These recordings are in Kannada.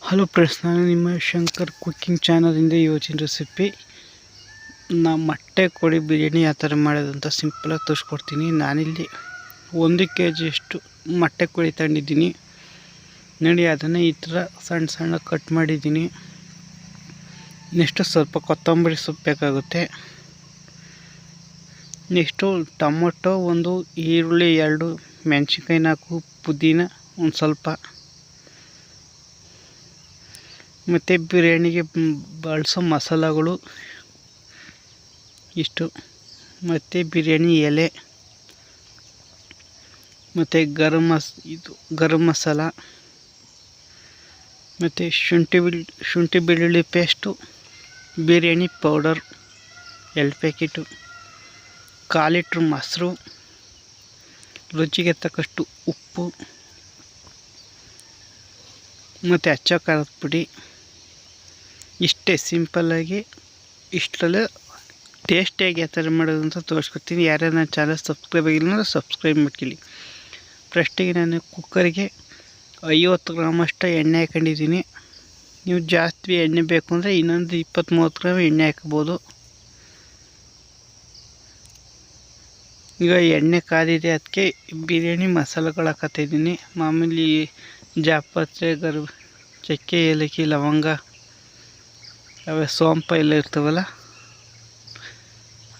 ಹಲೋ ಫ್ರೆಂಡ್ಸ್, ನಾನು ನಿಮ್ಮ ಶಂಕರ್ ಕುಕ್ಕಿಂಗ್ ಚಾನಲಿಂದ ಇವತ್ತಿನ ರೆಸಿಪಿ ಮೊಟ್ಟೆ ಕೋಳಿ ಬಿರಿಯಾನಿ ಯಾವ ಥರ ಮಾಡೋದು ಅಂತ ಸಿಂಪಲಾಗಿ ತೋರಿಸ್ಕೊಡ್ತೀನಿ. ನಾನಿಲ್ಲಿ 1 kg ಮೊಟ್ಟೆ ಕೋಳಿ ತಗೊಂಡಿದ್ದೀನಿ ನೋಡಿ. ಅದನ್ನು ಈ ಥರ ಸಣ್ಣ ಸಣ್ಣ ಕಟ್ ಮಾಡಿದ್ದೀನಿ. ನೆಕ್ಸ್ಟು ಸ್ವಲ್ಪ ಕೊತ್ತಂಬರಿ ಸೊಪ್ಪು ಬೇಕಾಗುತ್ತೆ. ನೆಕ್ಸ್ಟು ಟೊಮೊಟೊ, 1 ಈರುಳ್ಳಿ, 2 ಮೆಣಸಿನ್ಕಾಯಿ, 4 ಪುದೀನ, ಒಂದು ಸ್ವಲ್ಪ, ಮತ್ತು ಬಿರಿಯಾನಿಗೆ ಬಳಸೋ ಮಸಾಲಗಳು ಇಷ್ಟು, ಮತ್ತು ಬಿರಿಯಾನಿ ಎಲೆ, ಮತ್ತು ಗರಂ ಮಸಾಲ, ಮತ್ತು ಶುಂಠಿ ಬೆಳ್ಳುಳ್ಳಿ paste, biryani powder 2 packet, 1/4 litre ಮೊಸರು, ರುಚಿಗೆ ತಕ್ಕಷ್ಟು ಉಪ್ಪು, ಮತ್ತು ಅಚ್ಚ ಖಾರದ ಪುಡಿ. ಇಷ್ಟೇ ಸಿಂಪಲ್ಲಾಗಿ. ಇಷ್ಟರಲ್ಲೇ ಟೇಸ್ಟಿಯಾಗಿ ಯಾವ ಥರ ಮಾಡೋದು ಅಂತ ತೋರಿಸ್ಕೊಡ್ತೀನಿ. ಯಾರ್ಯಾರು ನನ್ನ ಚಾನಲ್ ಸಬ್ಸ್ಕ್ರೈಬ್ ಆಗಿಲ್ಲ ಅಂದರೆ ಸಬ್ಸ್ಕ್ರೈಬ್ ಮಾಡ್ಕೊಳ್ಳಿ. ಫಸ್ಟಿಗೆ ನಾನು ಕುಕ್ಕರಿಗೆ 50 ಗ್ರಾಮಷ್ಟು ಎಣ್ಣೆ ಹಾಕೊಂಡಿದ್ದೀನಿ. ನೀವು ಜಾಸ್ತಿ ಎಣ್ಣೆ ಬೇಕು ಅಂದರೆ ಇನ್ನೊಂದು 20-30 ಗ್ರಾಮ್ ಎಣ್ಣೆ ಹಾಕ್ಬೋದು. ಈಗ ಎಣ್ಣೆ ಕಾದಿದೆ, ಅದಕ್ಕೆ ಬಿರಿಯಾನಿ ಮಸಾಲೆಗಳು ಹಾಕತ್ತಿದ್ದೀನಿ. ಮಾಮೂಲಿ ಜಾಪತ್ರೆ, ಚಕ್ಕೆ, ಏಲಕ್ಕಿ, ಲವಂಗ, ಅವೇ ಸೋಂಪು ಎಲ್ಲ ಇರ್ತವಲ್ಲ,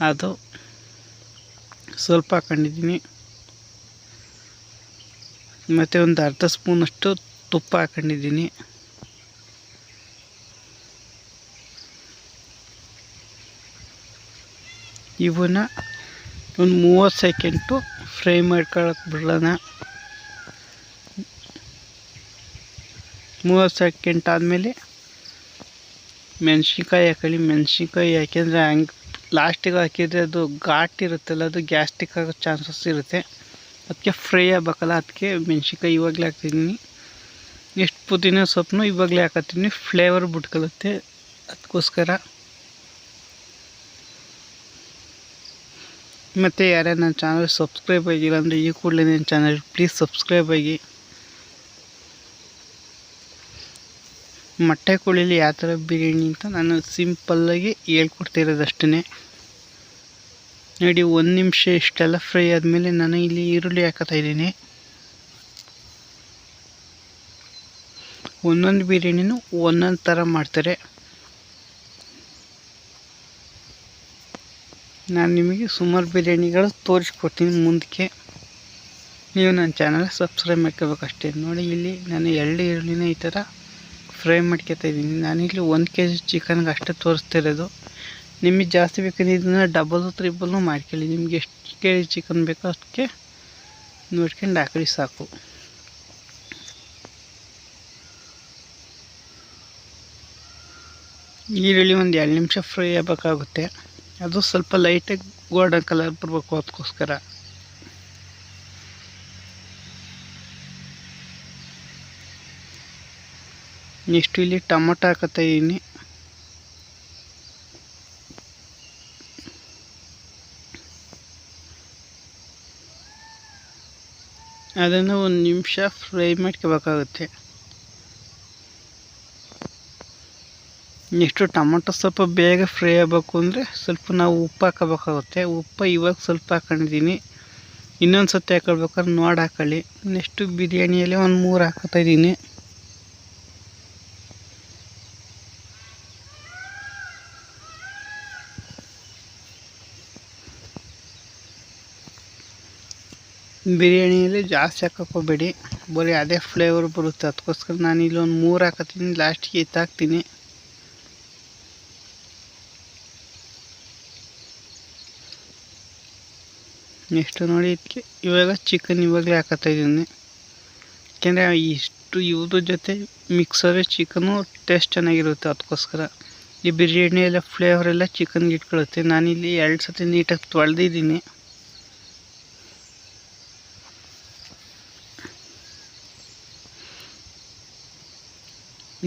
ಅದು ಸ್ವಲ್ಪ ಹಾಕೊಂಡಿದ್ದೀನಿ. ಮತ್ತು ಒಂದು ಅರ್ಧ ಸ್ಪೂನಷ್ಟು ತುಪ್ಪ ಹಾಕೊಂಡಿದ್ದೀನಿ. ಇವನ್ನ ಒಂದು 30 ಸೆಕೆಂಡು ಫ್ರೈ ಮಾಡ್ಕೊಳಕ್ಕೆ ಬಿಡೋಣ. 30 ಸೆಕೆಂಡ್ ಆದಮೇಲೆ ಮೆಣಸಿನ್ಕಾಯಿ ಹಾಕೊಳ್ಳಿ. ಮೆಣಸಿನ್ಕಾಯಿ ಯಾಕೆಂದರೆ ಹಂಗೆ ಲಾಸ್ಟಿಗೆ ಹಾಕಿದರೆ ಅದು ಘಾಟ್ ಇರುತ್ತಲ್ಲ, ಅದು ಗ್ಯಾಸ್ಟ್ರಿಕ್ ಆಗೋ ಚಾನ್ಸಸ್ ಇರುತ್ತೆ. ಅದಕ್ಕೆ ಫ್ರೈ ಆಗಬೇಕಲ್ಲ, ಅದಕ್ಕೆ ಮೆಣಸಿನ್ಕಾಯಿ ಇವಾಗಲೇ ಹಾಕ್ತಿದ್ದೀನಿ. ಎಷ್ಟು ಪುದೀನ ಸೊಪ್ಪನ್ನು ಇವಾಗಲೇ ಹಾಕತ್ತೀನಿ, ಫ್ಲೇವರ್ ಬಿಟ್ಕೊಳ್ಳುತ್ತೆ, ಅದಕ್ಕೋಸ್ಕರ. ಮತ್ತು ಯಾರ್ಯಾರು ನನ್ನ ಚಾನಲ್ ಸಬ್ಸ್ಕ್ರೈಬ್ ಆಗಿಲ್ಲ ಅಂದರೆ ಈ ಕೂಡಲೇ ನನ್ನ ಚಾನಲ್ ಪ್ಲೀಸ್ ಸಬ್ಸ್ಕ್ರೈಬ್ ಆಗಿ. ಮೊಟ್ಟೆ ಕೋಳಿಲಿ ಯಾವ ಥರ ಬಿರಿಯಾನಿ ಅಂತ ನಾನು ಸಿಂಪಲ್ಲಾಗಿ ಹೇಳ್ಕೊಡ್ತಿರೋದಷ್ಟೇ ನೋಡಿ. 1 ನಿಮಿಷ ಇಷ್ಟೆಲ್ಲ ಫ್ರೈ ಆದಮೇಲೆ ನಾನು ಇಲ್ಲಿ ಈರುಳ್ಳಿ ಹಾಕತ್ತಾಯಿದ್ದೀನಿ. ಒಂದೊಂದು ಬಿರಿಯಾನಿನೂ ಒಂದೊಂದು ಥರ ಮಾಡ್ತಾರೆ. ನಾನು ನಿಮಗೆ ಸುಮಾರು ಬಿರಿಯಾನಿಗಳು ತೋರಿಸ್ಕೊಡ್ತೀನಿ ಮುಂದಕ್ಕೆ. ನೀವು ನನ್ನ ಚಾನಲ್ ಸಬ್ಸ್ಕ್ರೈಬ್ ಮಾಡ್ಕೋಬೇಕಷ್ಟೇ. ನೋಡಿ, ಇಲ್ಲಿ ನಾನು 2 ಈರುಳ್ಳಿನ ಈ ಥರ ಫ್ರೈ ಮಾಡ್ಕೊತಾಯಿದ್ದೀನಿ. ನಾನಿಲ್ಲಿ 1 kg ಚಿಕನ್ಗೆ ಅಷ್ಟೇ ತೋರಿಸ್ತಿರೋದು. ನಿಮಗೆ ಜಾಸ್ತಿ ಬೇಕಂದ್ರೆ ಇದನ್ನು ಡಬಲ್ 3 ಮಾಡ್ಕೊಳ್ಳಿ. ನಿಮಗೆ ಎಷ್ಟು kg ಚಿಕನ್ ಬೇಕೋ ಅದಕ್ಕೆ ನೋಡ್ಕೊಂಡು ಹಾಕೊಳ್ಳಿ ಸಾಕು. ಈರುಳ್ಳಿ ಒಂದು 2 ನಿಮಿಷ ಫ್ರೈ ಆಗಬೇಕಾಗುತ್ತೆ. ಅದು ಸ್ವಲ್ಪ ಲೈಟಾಗಿ ಗೋಲ್ಡನ್ ಕಲರ್ ಬರಬೇಕು, ಅದಕ್ಕೋಸ್ಕರ. ನೆಕ್ಸ್ಟು ಇಲ್ಲಿ ಟೊಮೊಟೊ ಹಾಕತ್ತಾಯಿದ್ದೀನಿ. ಅದನ್ನು 1 ನಿಮಿಷ ಫ್ರೈ ಮಾಡ್ಕೋಬೇಕಾಗುತ್ತೆ. ನೆಕ್ಸ್ಟು ಟೊಮೊಟೊ ಸ್ವಲ್ಪ ಬೇಗ ಫ್ರೈ ಆಗಬೇಕು ಅಂದರೆ ಸ್ವಲ್ಪ ನಾವು ಉಪ್ಪು ಹಾಕೋಬೇಕಾಗುತ್ತೆ. ಉಪ್ಪು ಇವಾಗ ಸ್ವಲ್ಪ ಹಾಕೊಂಡಿದ್ದೀನಿ, ಇನ್ನೊಂದು ಸತಿ ಹಾಕೊಳ್ಬೇಕಾದ್ರೆ ನೋಡಿ ಹಾಕೊಳ್ಳಿ. ನೆಕ್ಸ್ಟು ಬಿರಿಯಾನಿಯಲ್ಲಿ ಒಂದು 3 ಹಾಕತ್ತಾಯಿದ್ದೀನಿ. ಬಿರಿಯಾನಿಯಲ್ಲಿ ಜಾಸ್ತಿ ಹಾಕೋಬೇಡಿ, ಬರೀ ಅದೇ ಫ್ಲೇವರ್ ಬರುತ್ತೆ. ಅದಕ್ಕೋಸ್ಕರ ನಾನು ಇಲ್ಲಿ ಒಂದು 3 ಹಾಕತ್ತೀನಿ, ಲಾಸ್ಟಿಗೆ ಎತ್ತಾಕ್ತೀನಿ. ನೆಕ್ಸ್ಟು ನೋಡಿ, ಇದಕ್ಕೆ ಇವಾಗ ಚಿಕನ್ ಇವಾಗಲೇ ಹಾಕತ್ತಾಯಿದ್ದೀನಿ. ಯಾಕೆಂದರೆ ಇಷ್ಟು ಇವ್ರ ಜೊತೆ ಮಿಕ್ಸರೇ ಚಿಕನು ಟೇಸ್ಟ್ ಚೆನ್ನಾಗಿರುತ್ತೆ. ಅದಕ್ಕೋಸ್ಕರ ಈ ಬಿರಿಯಾನಿಯೆಲ್ಲ ಫ್ಲೇವರ್ ಎಲ್ಲ ಚಿಕನ್ಗೆ ಇಟ್ಕೊಳ್ಳುತ್ತೆ. ನಾನಿಲ್ಲಿ 2 ಸತಿ ನೀಟಾಗಿ ತೊಳೆದಿದ್ದೀನಿ.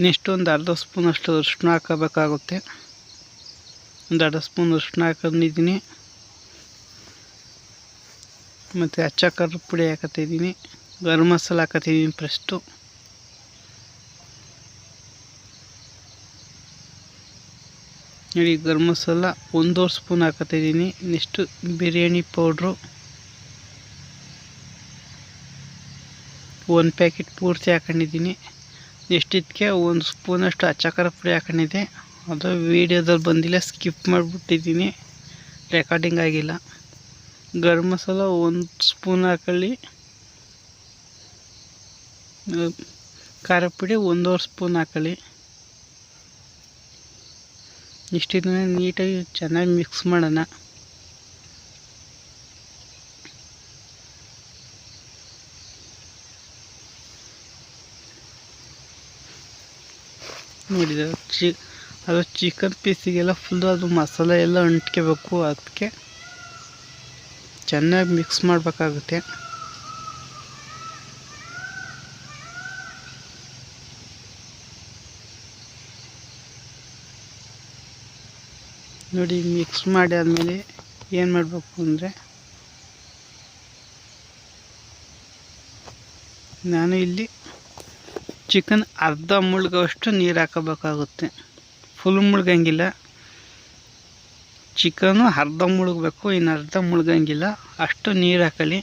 ನೆಕ್ಸ್ಟ್ ಒಂದು ಅರ್ಧ ಸ್ಪೂನಷ್ಟು ಅರಿಶಿನ ಹಾಕೋಬೇಕಾಗುತ್ತೆ. ಒಂದು ಅರ್ಧ ಸ್ಪೂನ್ ಅರಿಶಿನ ಹಾಕೊಂಡಿದ್ದೀನಿ. ಮತ್ತು ಅಚ್ಚ ಖಾರದ ಪುಡಿ ಹಾಕತ್ತಿದ್ದೀನಿ, ಗರಂ ಮಸಾಲ ಹಾಕತ್ತಿದ್ದೀನಿ ಫಸ್ಟು. ನೋಡಿ ಗರಂ ಮಸಾಲ 1 ಸ್ಪೂನ್ ಹಾಕತ್ತಿದ್ದೀನಿ. ನೆಕ್ಸ್ಟು ಬಿರಿಯಾನಿ ಪೌಡ್ರು 1 ಪ್ಯಾಕೆಟ್ ಪೂರ್ತಿ ಹಾಕೊಂಡಿದ್ದೀನಿ. ನೆಕ್ಸ್ಟ್ ಇದಕ್ಕೆ 1 ಸ್ಪೂನಷ್ಟು ಅಚ್ಚ ಖಾರ ಪುಡಿ ಹಾಕೊಂಡಿದ್ದೆ. ಅದು ವೀಡಿಯೋದಲ್ಲಿ ಬಂದಿಲ್ಲ, ಸ್ಕಿಪ್ ಮಾಡಿಬಿಟ್ಟಿದ್ದೀನಿ, ರೆಕಾರ್ಡಿಂಗ್ ಆಗಿಲ್ಲ. ಗರಂ ಮಸಾಲ 1 ಸ್ಪೂನ್ ಹಾಕೊಳ್ಳಿ. ಖಾರ ಪುಡಿ 1 ಸ್ಪೂನ್ ಹಾಕೊಳ್ಳಿ. ಇಷ್ಟನ್ನು ನೀಟಾಗಿ ಚೆನ್ನಾಗಿ ಮಿಕ್ಸ್ ಮಾಡೋಣ. ನೋಡಿದ ಅದು ಚಿಕನ್ ಪೀಸಿಗೆಲ್ಲ ಫುಲ್ಲು ಅದು ಮಸಾಲೆ ಎಲ್ಲ ಅಂಟ್ಕೋಬೇಕು. ಅದಕ್ಕೆ ಚೆನ್ನಾಗಿ ಮಿಕ್ಸ್ ಮಾಡಬೇಕಾಗುತ್ತೆ. ನೋಡಿ ಮಿಕ್ಸ್ ಮಾಡಿ ಆದಮೇಲೆ ಏನು ಮಾಡಬೇಕು ಅಂದರೆ, ನಾನು ಇಲ್ಲಿ ಚಿಕನ್ ಅರ್ಧ ಮುಳುಗೋಷ್ಟು ನೀರು ಹಾಕೋಬೇಕಾಗುತ್ತೆ. ಫುಲ್ ಮುಳುಗಂಗಿಲ್ಲ, ಚಿಕನು ಅರ್ಧ ಮುಳುಗಬೇಕು, ಇನ್ನು ಅರ್ಧ ಮುಳುಗಂಗಿಲ್ಲ. ಅಷ್ಟು ನೀರು ಹಾಕೊಳ್ಳಿ.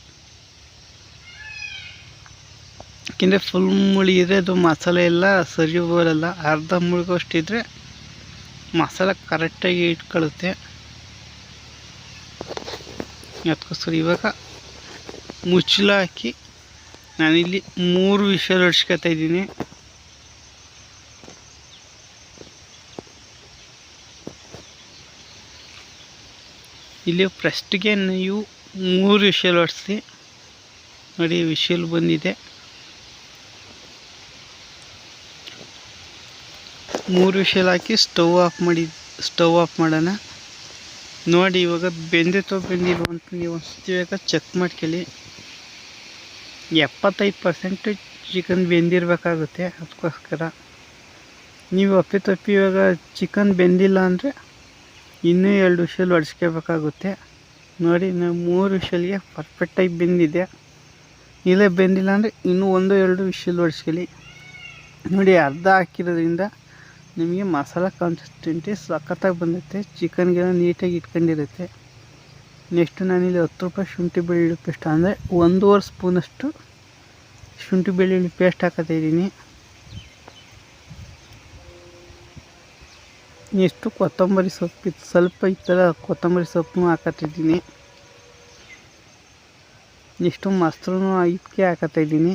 ಯಾಕೆಂದರೆ ಫುಲ್ ಮುಳುಗಿದ್ರೆ ಅದು ಮಸಾಲೆ ಎಲ್ಲ ಸರಿ ಬರಲ್ಲ. ಅರ್ಧ ಮುಳುಗೋಷ್ಟಿದ್ರೆ ಮಸಾಲ ಕರೆಕ್ಟಾಗಿ ಇಟ್ಕೊಳ್ಳುತ್ತೆ. ಅದಕ್ಕೋಸ್ಕರ ಇವಾಗ ಮುಚ್ಚಳ ಹಾಕಿ ನಾನಿಲ್ಲಿ 3 ವಿಷಲ್ ಹೊಡ್ಸ್ಕೊತಾ ಇದ್ದೀನಿ. ಇಲ್ಲಿ ಫಸ್ಟಿಗೆ ನೀವು 3 ವಿಷಲ್ ಹೊಡ್ಸಿ. ನೋಡಿ ವಿಷಲ್ ಬಂದಿದೆ. 3 ವಿಷಲ್ ಹಾಕಿ ಸ್ಟವ್ ಆಫ್ ಮಾಡೋಣ. ನೋಡಿ ಇವಾಗ ಬೆಂದಿತ್ತೋ ಬೆಂದಿಲ್ವೋ ಅಂತ ನೀವು ಒಂದ್ಸತಿ ಇವಾಗ ಚೆಕ್ ಮಾಡ್ಕೊಳ್ಳಿ. 75% ಚಿಕನ್ ಬೆಂದಿರಬೇಕಾಗುತ್ತೆ. ಅದಕ್ಕೋಸ್ಕರ ನೀವು ಅಪ್ಪಿತಪ್ಪಿ ಇವಾಗ ಚಿಕನ್ ಬೆಂದಿಲ್ಲ ಅಂದರೆ ಇನ್ನೂ 2 ವಿಷಲ್ ಹೊಡ್ಸ್ಕೋಬೇಕಾಗುತ್ತೆ. ನೋಡಿ ನಾವು 3 ವಿಷಲ್ಗೆ ಪರ್ಫೆಕ್ಟಾಗಿ ಬೆಂದಿದೆ. ಇಲ್ಲೇ ಬೆಂದಿಲ್ಲ ಅಂದರೆ ಇನ್ನೂ 1-2 ವಿಷಲ್ ಹೊಡ್ಸ್ಕೊಳ್ಳಿ. ನೋಡಿ ಅರ್ಧ ಹಾಕಿರೋದ್ರಿಂದ ನಿಮಗೆ ಮಸಾಲ ಕನ್ಸಿಸ್ಟೆಂಟಿ ಸಖತ್ತಾಗಿ ಬಂದುತ್ತೆ. ಚಿಕನ್ಗೆಲ್ಲ ನೀಟಾಗಿ ಇಟ್ಕೊಂಡಿರುತ್ತೆ. ನೆಕ್ಸ್ಟು ನಾನಿಲ್ಲಿ 10 ರೂಪಾಯಿ ಶುಂಠಿ ಬೆಳ್ಳುಳ್ಳಿ ಪೇಸ್ಟ್ ಅಂದರೆ 1.5 ಸ್ಪೂನಷ್ಟು ಶುಂಠಿ ಬೆಳ್ಳುಳ್ಳಿ ಪೇಸ್ಟ್ ಹಾಕತ್ತಿದ್ದೀನಿ. ನೆಕ್ಸ್ಟು ಕೊತ್ತಂಬರಿ ಸೊಪ್ಪು ಸ್ವಲ್ಪ ಈ ಥರ ಕೊತ್ತಂಬರಿ ಸೊಪ್ಪು ಹಾಕತ್ತಿದ್ದೀನಿ. ನೆಕ್ಸ್ಟು ಮೊಸರು ಇದಕ್ಕೆ ಹಾಕತ್ತಿದ್ದೀನಿ.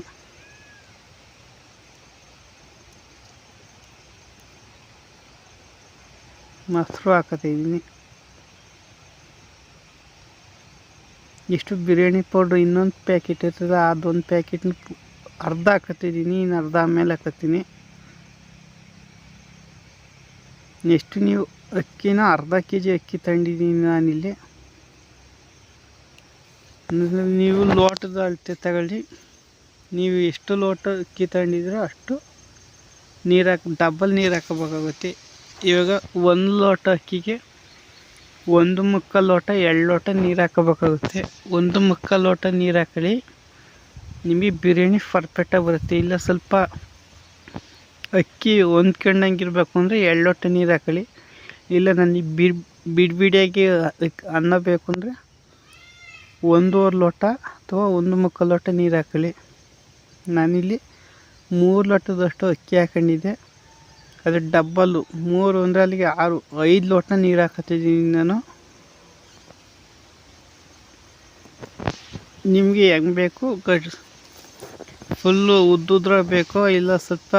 ಮೊಸರು ಹಾಕತ್ತಿದ್ದೀನಿ. ಎಷ್ಟು ಬಿರಿಯಾನಿ ಪೌಡ್ರ್ ಇನ್ನೊಂದು ಪ್ಯಾಕೆಟ್ ಇರ್ತದೆ, ಅದೊಂದು ಪ್ಯಾಕೆಟ್ನ ಅರ್ಧ ಹಾಕತ್ತಿದ್ದೀನಿ. ಇನ್ನು ಅರ್ಧ ಆಮೇಲೆ ಹಾಕತ್ತೀನಿ. ನೆಕ್ಸ್ಟ್ ನೀವು ಅಕ್ಕಿನ ಅರ್ಧ kg ಅಕ್ಕಿ ತಗೊಂಡಿದ್ದೀನಿ ನಾನಿಲ್ಲಿ. ನೀವು ಲೋಟದ ಅಳತೆ ತಗೊಳ್ಳಿ. ನೀವು ಎಷ್ಟು ಲೋಟ ಅಕ್ಕಿ ತಗೊಂಡಿದ್ದೀರೋ ಅಷ್ಟು ನೀರು ಡಬಲ್ ನೀರು ಹಾಕೋಬೇಕಾಗುತ್ತೆ. ಇವಾಗ 1 ಲೋಟ ಅಕ್ಕಿಗೆ 1/4 ಲೋಟ 2 ಲೋಟ ನೀರು ಹಾಕೋಬೇಕಾಗುತ್ತೆ. 1/4 ಲೋಟ ನೀರು ಹಾಕೊಳ್ಳಿ, ನಿಮಗೆ ಬಿರಿಯಾನಿ ಪರ್ಫೆಕ್ಟಾಗಿ ಬರುತ್ತೆ. ಇಲ್ಲ ಸ್ವಲ್ಪ ಅಕ್ಕಿ ಹೊಂದ್ಕೊಂಡಂಗಿರ್ಬೇಕು ಅಂದರೆ 2 ಲೋಟ ನೀರು ಹಾಕೊಳ್ಳಿ. ಇಲ್ಲ ನನಗೆ ಬಿಡಿಯಾಗಿ ಅನ್ನ ಬೇಕು ಅಂದರೆ 1.5 ಲೋಟ ಅಥವಾ 1/4 ಲೋಟ ನೀರು ಹಾಕೊಳ್ಳಿ. ನಾನಿಲ್ಲಿ 3 ಲೋಟದಷ್ಟು ಅಕ್ಕಿ ಹಾಕೊಂಡಿದ್ದೆ. ಅದು ಡಬ್ಬಲ್ಲು 3 ಅಂದರೆ ಅಲ್ಲಿಗೆ 5 ಲೋಟ ನೀರು ಹಾಕತ್ತಿದ್ದೀನಿ ನಾನು. ನಿಮಗೆ ಹೆಂಗೆ ಬೇಕು ಫುಲ್ಲು ಉದ್ದುದ್ರ ಬೇಕೋ ಇಲ್ಲ ಸ್ವಲ್ಪ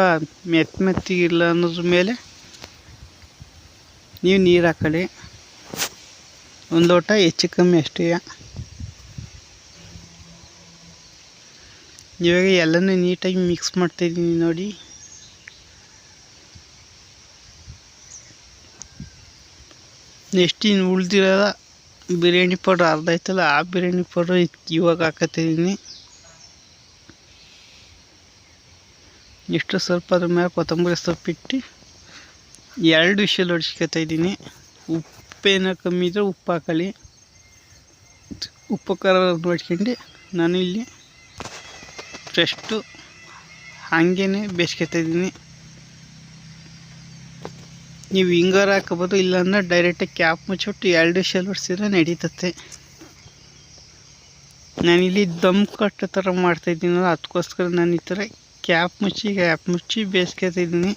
ಮೆತ್ತಗಿಲ್ಲ ಅನ್ನೋದ್ರ ಮೇಲೆ ನೀವು ನೀರು ಹಾಕೊಳ್ಳಿ. 1 ಲೋಟ ಹೆಚ್ಚು ಕಮ್ಮಿ ಅಷ್ಟೇ. ಇವಾಗ ಎಲ್ಲನೂ ನೀಟಾಗಿ ಮಿಕ್ಸ್ ಮಾಡ್ತಾಯಿದ್ದೀನಿ. ನೋಡಿ ನೆಕ್ಸ್ಟ್ ಇನ್ನು ಉಳ್ದಿರೋದ ಬಿರಿಯಾನಿ ಪೌಡ್ರ್ ಅರ್ಧ ಐತಲ್ಲ, ಆ ಬಿರಿಯಾನಿ ಪೌಡ್ರ್ ಇವಾಗ ಹಾಕತ್ತಿದ್ದೀನಿ. ಇಷ್ಟು ಸ್ವಲ್ಪ ಅದ್ರ ಮೇಲೆ ಕೊತ್ತಂಬರಿ ಸೊಪ್ಪಿಟ್ಟು 2 ವಿಷಲ್ ಹೊಡ್ಸ್ಕೊತಾ ಇದ್ದೀನಿ. ಉಪ್ಪೇನೋ ಕಮ್ಮಿ ಇದ್ದರೆ ಉಪ್ಪು ಹಾಕೊಳ್ಳಿ. ಉಪ್ಪು ಖಾರ ನೋಡ್ಕೊಂಡು ನಾನು ಇಲ್ಲಿ ಫಸ್ಟು ಹಾಗೇ ಬೇಯಿಸ್ಕೊತಾ ಇದ್ದೀನಿ. ನೀವು ಹಿಂಗಾರು ಹಾಕೋಬೋದು, ಇಲ್ಲಾಂದ್ರೆ ಡೈರೆಕ್ಟಾಗಿ ಕ್ಯಾಪ್ ಮುಚ್ಚಿಬಿಟ್ಟು 2 ವಿಷಲ್ ಹೊಡ್ಸಿದ್ರೆ ನಡೀತತೆ. ನಾನಿಲ್ಲಿ ದಮ್ ಕಟ್ಟೋ ಥರ ಮಾಡ್ತಾಯಿದ್ದೀನಲ್ಲ, ಅದಕ್ಕೋಸ್ಕರ ನಾನು ಈ ಥರ ಕ್ಯಾಪ್ ಮುಚ್ಚಿ ಬೇಯಿಸ್ಕೊತಿದ್ದೀನಿ.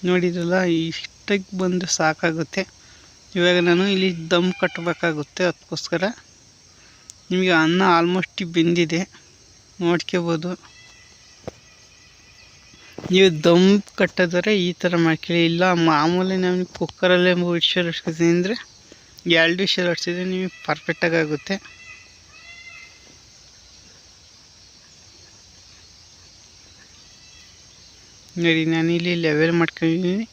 ನೋಡಿದ್ರಲ್ಲ, ಇಷ್ಟಕ್ಕೆ ಬಂದು ಸಾಕಾಗುತ್ತೆ. ಇವಾಗ ನಾನು ಇಲ್ಲಿ ದಮ್ ಕಟ್ಟಬೇಕಾಗುತ್ತೆ. ಅದಕ್ಕೋಸ್ಕರ ನಿಮಗೆ ಅನ್ನ ಆಲ್ಮೋಸ್ಟ್ ಬೆಂದಿದೆ, ನೋಡ್ಕೋಬೋದು. ನೀವು ದಮ್ ಕಟ್ಟಿದ್ರೆ ಈ ಥರ ಮಾಡ್ಕೊಳ್ಳಿ. ಇಲ್ಲ ಮಾಮೂಲಿ ನಾನು ಕುಕ್ಕರಲ್ಲೇ 3 ವಿಷಲ್ ಹೊಡ್ಸ್ಕೊತೀನಿ ಅಂದರೆ 2 ವಿಷಲ್ ಹೊಡ್ಸಿದ್ರೆ ನಿಮಗೆ ಪರ್ಫೆಕ್ಟಾಗಿ ಆಗುತ್ತೆ. ನೋಡಿ, ನಾನಿಲ್ಲಿ ಲೆವೆಲ್ ಮಾಡ್ಕೊಂಡಿದ್ದೀನಿ.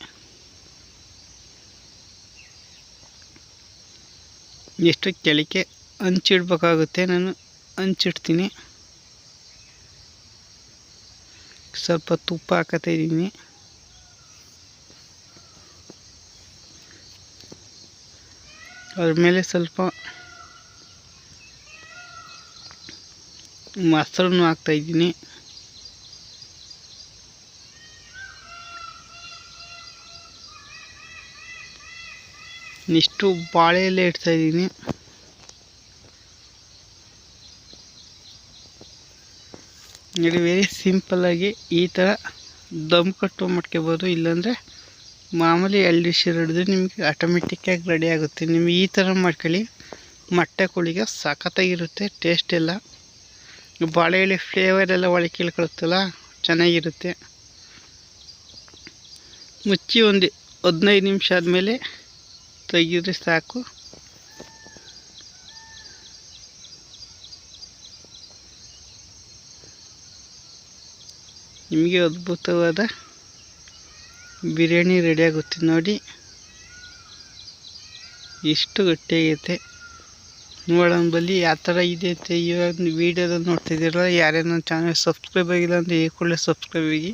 ಎಷ್ಟು ಕೆಳಕ್ಕೆ ಹಂಚಿಡ್ಬೇಕಾಗುತ್ತೆ, ನಾನು ಹಂಚಿಡ್ತೀನಿ. ಸ್ವಲ್ಪ ತುಪ್ಪ ಹಾಕತಾಯಿದ್ದೀನಿ. ಅದ್ರ ಮೇಲೆ ಸ್ವಲ್ಪ ಮೊಸರನ್ನು ಹಾಕ್ತಾಯಿದ್ದೀನಿ. ಇಷ್ಟು ಬಾಳೆ ಎಲೆ ಇಡ್ತಾಯಿದ್ದೀನಿ. ನೋಡಿ, ವೆರಿ ಸಿಂಪಲ್ಲಾಗಿ ಈ ಥರ ದಮ್ ಕಟ್ಟು ಮಾಡ್ಕೋಬೋದು. ಇಲ್ಲಾಂದರೆ ಮಾಮೂಲಿ 2 ವಿಷಲ್ ಹಿಡಿದ್ರೆ ನಿಮಗೆ ಆಟೋಮೆಟಿಕ್ಕಾಗಿ ರೆಡಿ ಆಗುತ್ತೆ. ನಿಮಗೆ ಈ ಥರ ಮಾಡ್ಕೊಳ್ಳಿ, ಮೊಟ್ಟೆ ಕೋಳಿಗೆ ಸಖತ್ತಾಗಿರುತ್ತೆ. ಟೇಸ್ಟ್ ಎಲ್ಲ ಬಾಳೆ ಎಲೆ ಫ್ಲೇವರ್ ಎಲ್ಲ ಒಳಗೆ ಕೇಳ್ಕೊಳುತ್ತಲ್ಲ, ಚೆನ್ನಾಗಿರುತ್ತೆ. ಮುಚ್ಚಿ ಒಂದು 15 ನಿಮಿಷ ಆದಮೇಲೆ ತೆಗೆದ್ರೆ ಸಾಕು. ನಿಮಗೆ ಅದ್ಭುತವಾದ ಬಿರಿಯಾನಿ ರೆಡಿ ಆಗುತ್ತೆ. ನೋಡಿ, ಎಷ್ಟು ಗಟ್ಟಿಯಾಗೈತೆ. ನೋಡೋಣ ಬಲ್ಲಿ ಯಾವ ಥರ ಇದೆ ಅಂತ. ಇವಾಗ ವೀಡಿಯೋದಲ್ಲಿ ನೋಡ್ತಿದ್ದೀರಲ್ಲ, ಯಾರೇನೋ ಚಾನಲ್ ಸಬ್ಸ್ಕ್ರೈಬ್ ಆಗಿಲ್ಲ ಅಂದರೆ ಈ ಕೂಡಲೇ ಸಬ್ಸ್ಕ್ರೈಬ್ ಆಗಿ.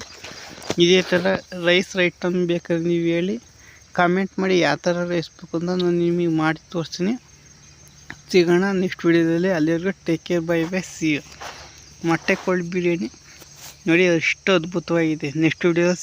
ಇದೇ ಥರ ರೈಸ್ ಐಟಮ್ ಬೇಕಾದ್ರೆ ನೀವು ಹೇಳಿ, ಕಾಮೆಂಟ್ ಮಾಡಿ ಯಾವ ಥರ ರೈಸ್ ಬೇಕು ಅಂತ ನಾನು ನಿಮಗೆ ಮಾಡಿ ತೋರಿಸ್ತೀನಿ. ಸಿಗೋಣ ನೆಕ್ಸ್ಟ್ ವೀಡಿಯೋದಲ್ಲಿ. ಅಲ್ಲಿವರೆಗೂ take care, bye bye, see you. ಮೊಟ್ಟೆ ಕೋಳಿ ಬಿರಿಯಾನಿ ನೋಡಿ, ಎಷ್ಟು ಅದ್ಭುತವಾಗಿದೆ. ನೆಕ್ಸ್ಟ್ ವೀಡಿಯೋದಲ್ಲಿ